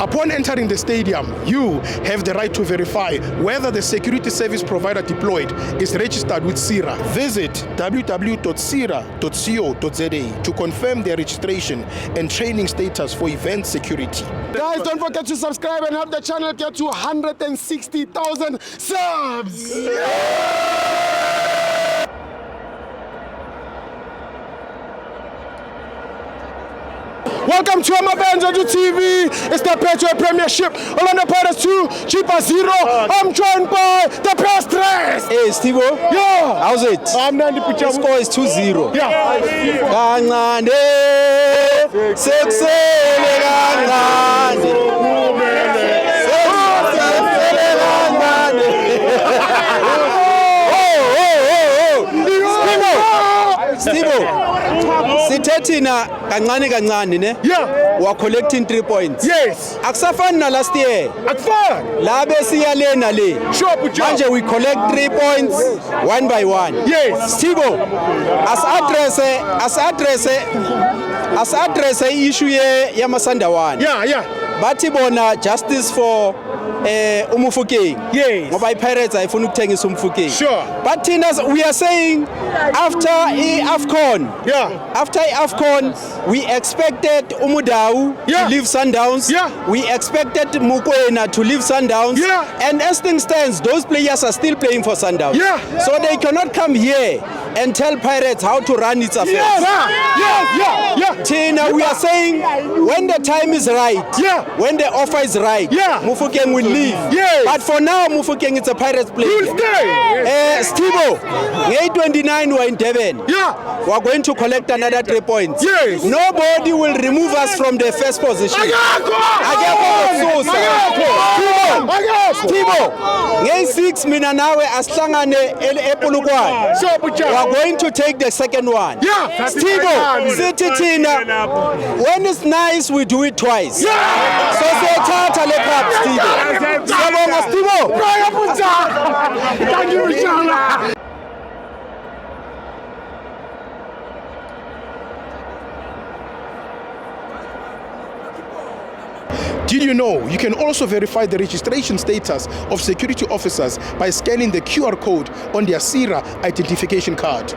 Upon entering the stadium, you have the right to verify whether the security service provider deployed is registered with CIRA. Visit www.cira.co.za to confirm their registration and training status for event security. Guys, don't forget to subscribe and help the channel get to 160,000 subs. Welcome to Amabenza TV. It's the Petro Premiership. Orlando Pirates 2, Chippa 0. I'm joined by the best dress. Hey, Steve. Yeah. How's it? I'm Nandi The Puchamu. score is 2-0. Yeah. Kancane, sekusele kancane. Sekusele kancane. Steve, sithe thina kancane kancane ne? Yeah. Wa collecting 3 points. Yes. Akusafani na last year. Akfan. La besiya lena le. Sure, Puchamu. Manje we collect 3 points one by one. Yes. Steve, as address issue ye Masandawana. Yeah. Bathi bona justice for Umufukeng. Yes. Ngoba iPirates ayifuna ukuthengisa Umufukeng. Sure. But thina we are saying after AFCON. Yeah. After AFCON, we expected Umudau Yeah. to leave Sundowns. Yeah. We expected Mukwena to leave Sundowns. Yeah. And as things stands, those players are still playing for Sundowns. Yeah. So they cannot come here and tell Pirates how to run its affairs. Yeah. Tina, we are saying when the time is right, Yeah. when the offer is right, Yeah. Mufukeng will leave. Yes. But for now, Mufukeng is a Pirates player. You'll stay. Stivo, May 29 we're in Devon. Yeah. We're going to collect another 3 points. Yes. Nobody will remove us from the first position. Akekho. Stivo, May 6 mina nawe asihlangane ePolokwane. Sure, We Puchamu. are going to take the second one. Yeah. Stivo, sithi thina, when it's nice we do it twice. So siyathatha le cup Stivo. Siyabonga Stivo. Thank you, Puchamu. Did you know you can also verify the registration status of security officers by scanning the QR code on their CIRA identification card?